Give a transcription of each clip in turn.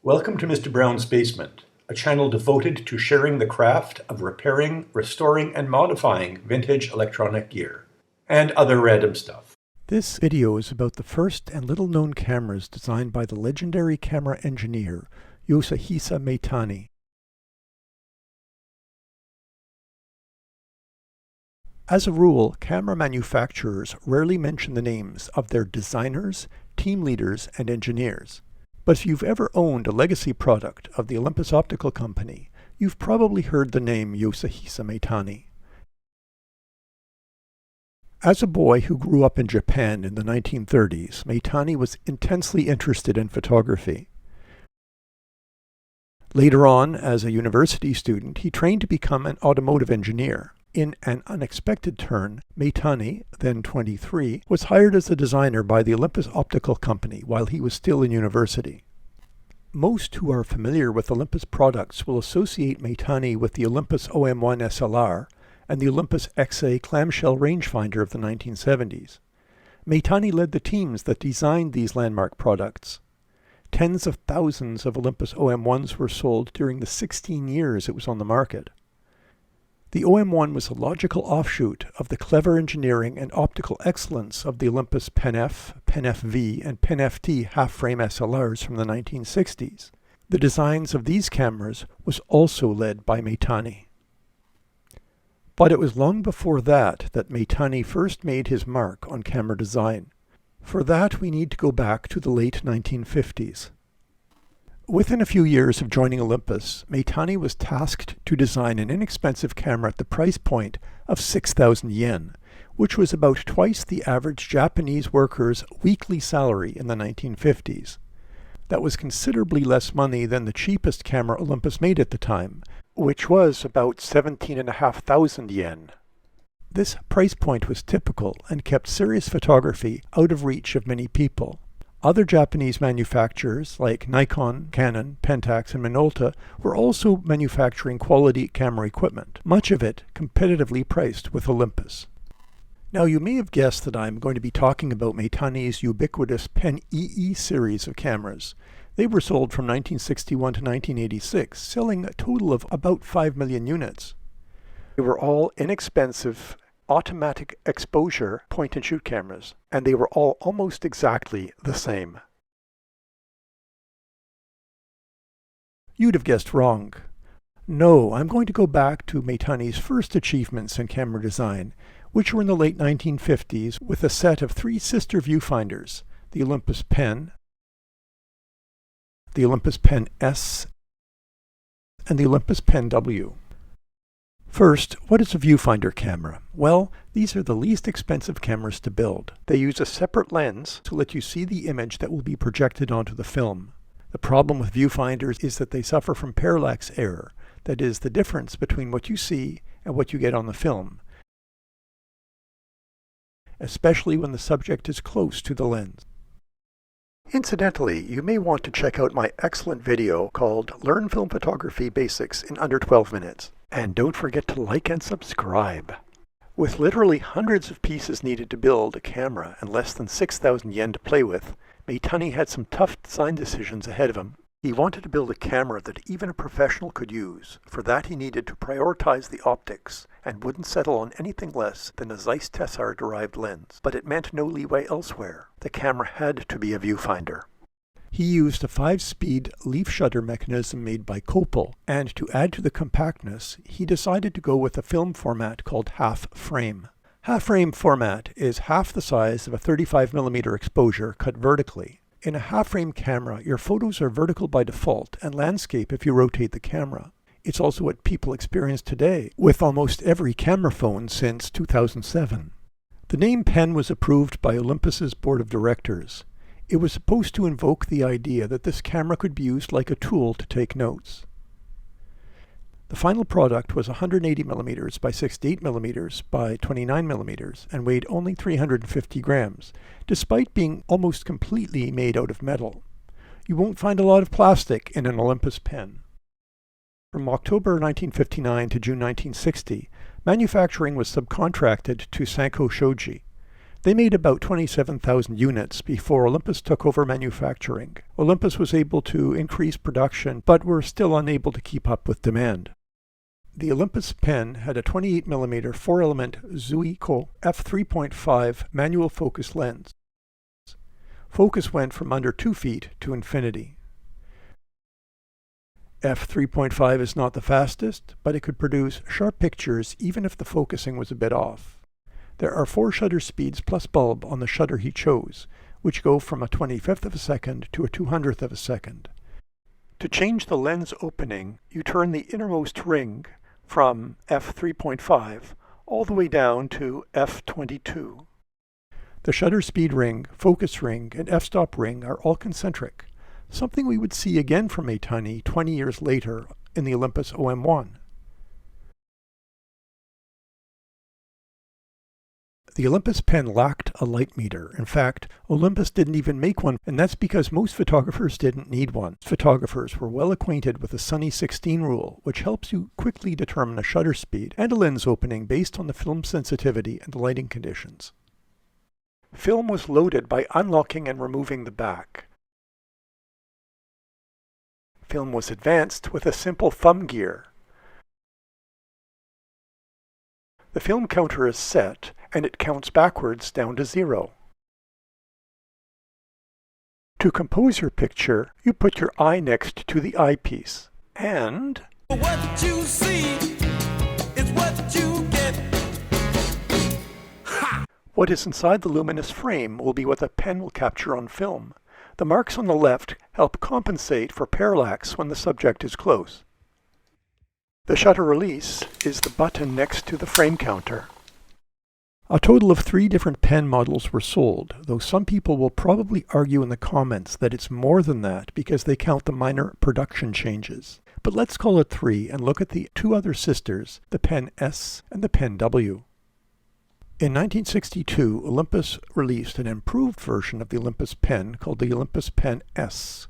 Welcome to Mr. Brown's Basement, a channel devoted to sharing the craft of repairing, restoring, and modifying vintage electronic gear, and other random stuff. This video is about the first and little-known cameras designed by the legendary camera engineer Yoshihisa Maitani. As a rule, camera manufacturers rarely mention the names of their designers, team leaders, and engineers. But if you've ever owned a legacy product of the Olympus optical company, you've probably heard the name Yoshihisa Maitani. As a boy who grew up in Japan in the 1930s, Maitani was intensely interested in photography. Later on, as a university student, he trained to become an automotive engineer. In an unexpected turn, Maitani, then 23, was hired as a designer by the Olympus Optical Company while he was still in university. Most who are familiar with Olympus products will associate Maitani with the Olympus OM1 SLR and the Olympus XA clamshell rangefinder of the 1970s. Maitani led the teams that designed these landmark products. Tens of thousands of Olympus OM1s were sold during the 16 years it was on the market. The OM1 was a logical offshoot of the clever engineering and optical excellence of the Olympus Pen F, Pen FV, and Pen FT half-frame SLRs from the 1960s. The designs of these cameras was also led by Maitani. But it was long before that Maitani first made his mark on camera design. For that we need to go back to the late 1950s. Within a few years of joining Olympus, Maitani was tasked to design an inexpensive camera at the price point of 6,000 yen, which was about twice the average Japanese worker's weekly salary in the 1950s. That was considerably less money than the cheapest camera Olympus made at the time, which was about 17,500 yen. This price point was typical and kept serious photography out of reach of many people. Other Japanese manufacturers like Nikon, Canon, Pentax, and Minolta were also manufacturing quality camera equipment, much of it competitively priced with Olympus. Now you may have guessed that I'm going to be talking about Maitani's ubiquitous Pen EE series of cameras. They were sold from 1961 to 1986, selling a total of about 5 million units. They were all inexpensive, automatic exposure point-and-shoot cameras, and they were all almost exactly the same. You'd have guessed wrong. No, I'm going to go back to Maitani's first achievements in camera design, which were in the late 1950s with a set of three sister viewfinders, the Olympus Pen, the Olympus Pen S, and the Olympus Pen W. First, what is a viewfinder camera? Well, these are the least expensive cameras to build. They use a separate lens to let you see the image that will be projected onto the film. The problem with viewfinders is that they suffer from parallax error, that is, the difference between what you see and what you get on the film, especially when the subject is close to the lens. Incidentally, you may want to check out my excellent video called Learn Film Photography Basics in Under 12 Minutes. And don't forget to like and subscribe. With literally hundreds of pieces needed to build a camera and less than 6,000 yen to play with, Maitani had some tough design decisions ahead of him. He wanted to build a camera that even a professional could use. For that he needed to prioritize the optics and wouldn't settle on anything less than a Zeiss Tessar-derived lens. But it meant no leeway elsewhere. The camera had to be a viewfinder. He used a 5-speed leaf shutter mechanism made by Copel, and to add to the compactness, he decided to go with a film format called half-frame. Half-frame format is half the size of a 35mm exposure cut vertically. In a half-frame camera, your photos are vertical by default and landscape if you rotate the camera. It's also what people experience today with almost every camera phone since 2007. The name Pen was approved by Olympus's board of directors. It was supposed to invoke the idea that this camera could be used like a tool to take notes. The final product was 180mm by 68mm by 29mm and weighed only 350 grams, despite being almost completely made out of metal. You won't find a lot of plastic in an Olympus pen. From October 1959 to June 1960, manufacturing was subcontracted to Sanko Shoji. They made about 27,000 units before Olympus took over manufacturing. Olympus was able to increase production, but were still unable to keep up with demand. The Olympus pen had a 28mm 4-element Zuiko f3.5 manual focus lens. Focus went from under 2 feet to infinity. f3.5 is not the fastest, but it could produce sharp pictures even if the focusing was a bit off. There are 4 shutter speeds plus bulb on the shutter he chose, which go from a 25th of a second to a 200th of a second. To change the lens opening, you turn the innermost ring from f3.5 all the way down to f22. The shutter speed ring, focus ring, and f-stop ring are all concentric, something we would see again from Maitani 20 years later in the Olympus OM1. The Olympus pen lacked a light meter. In fact, Olympus didn't even make one, and that's because most photographers didn't need one. Photographers were well acquainted with the Sunny 16 rule, which helps you quickly determine a shutter speed and a lens opening based on the film sensitivity and the lighting conditions. Film was loaded by unlocking and removing the back. Film was advanced with a simple thumb gear. The film counter is set, and it counts backwards down to 0. To compose your picture, you put your eye next to the eyepiece, and what you see is what you get. Ha! What is inside the luminous frame will be what the pen will capture on film. The marks on the left help compensate for parallax when the subject is close. The shutter release is the button next to the frame counter. A total of 3 different pen models were sold, though some people will probably argue in the comments that it's more than that because they count the minor production changes. But let's call it 3 and look at the 2 other sisters, the Pen S and the Pen W. In 1962, Olympus released an improved version of the Olympus pen called the Olympus Pen S.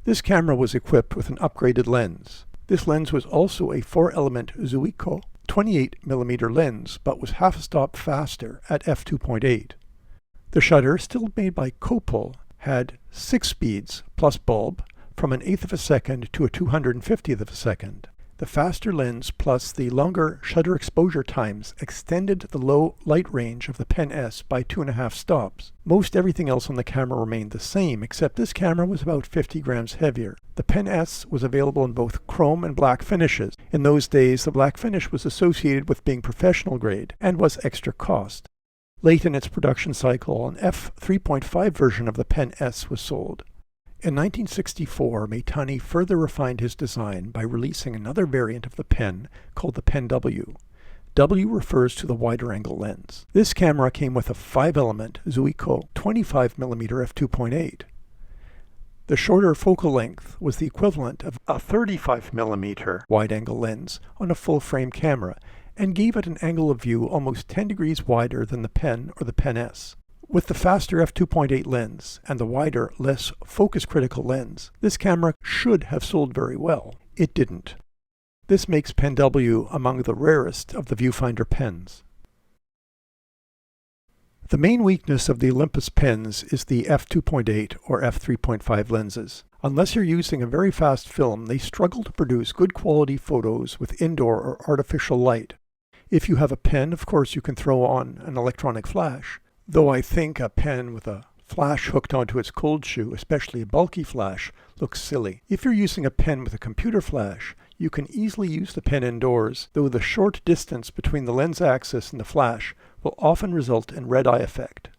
This camera was equipped with an upgraded lens. This lens was also a 4-element Zuiko 28mm lens, but was half a stop faster at f2.8. The shutter, still made by Copal, had 6 speeds plus bulb from an 1/8 of a second to a 250th of a second. The faster lens plus the longer shutter exposure times extended the low light range of the Pen S by 2.5 stops. Most everything else on the camera remained the same, except this camera was about 50 grams heavier. The Pen S was available in both chrome and black finishes. In those days, the black finish was associated with being professional grade and was extra cost. Late in its production cycle, an f3.5 version of the Pen S was sold. In 1964, Maitani further refined his design by releasing another variant of the pen called the Pen W. W refers to the wider angle lens. This camera came with a 5-element Zuiko 25mm f2.8. The shorter focal length was the equivalent of a 35mm wide-angle lens on a full-frame camera and gave it an angle of view almost 10 degrees wider than the Pen or the Pen S. With the faster f2.8 lens and the wider, less focus-critical lens, this camera should have sold very well. It didn't. This makes Pen W among the rarest of the Viewfinder pens. The main weakness of the Olympus pens is the f2.8 or f3.5 lenses. Unless you're using a very fast film, they struggle to produce good quality photos with indoor or artificial light. If you have a pen, of course you can throw on an electronic flash. Though I think a pen with a flash hooked onto its cold shoe, especially a bulky flash, looks silly. If you're using a pen with a computer flash, you can easily use the pen indoors, though the short distance between the lens axis and the flash will often result in red eye effect.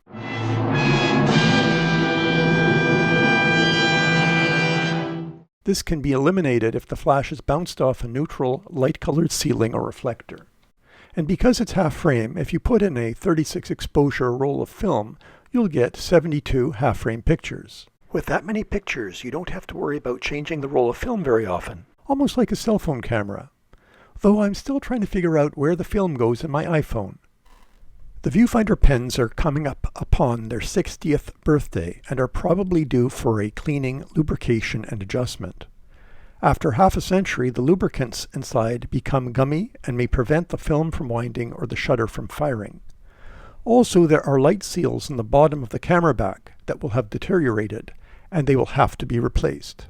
This can be eliminated if the flash is bounced off a neutral, light-colored ceiling or reflector. And because it's half frame, if you put in a 36 exposure roll of film, you'll get 72 half-frame pictures. With that many pictures, you don't have to worry about changing the roll of film very often, almost like a cell phone camera. Though I'm still trying to figure out where the film goes in my iPhone. The Viewfinder pens are coming up upon their 60th birthday and are probably due for a cleaning, lubrication, and adjustment. After half a century, the lubricants inside become gummy and may prevent the film from winding or the shutter from firing. Also, there are light seals in the bottom of the camera back that will have deteriorated, and they will have to be replaced.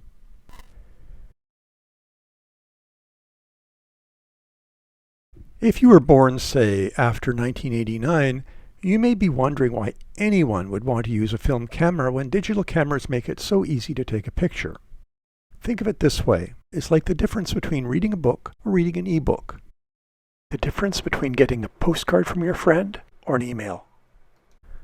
If you were born, say, after 1989, you may be wondering why anyone would want to use a film camera when digital cameras make it so easy to take a picture. Think of it this way. It's like the difference between reading a book or reading an e-book. The difference between getting a postcard from your friend or an email.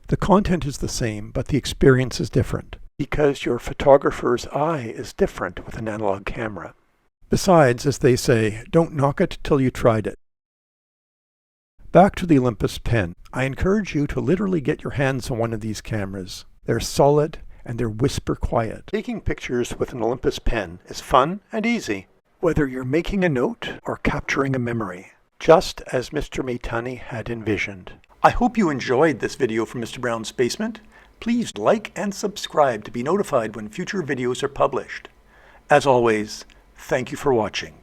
The content is the same, but the experience is different, because your photographer's eye is different with an analog camera. Besides, as they say, don't knock it till you tried it. Back to the Olympus pen. I encourage you to literally get your hands on one of these cameras. They're solid and they're whisper quiet. Taking pictures with an Olympus pen is fun and easy, whether you're making a note or capturing a memory, just as Mr. Maitani had envisioned. I hope you enjoyed this video from Mr. Brown's Basement. Please like and subscribe to be notified when future videos are published. As always, thank you for watching.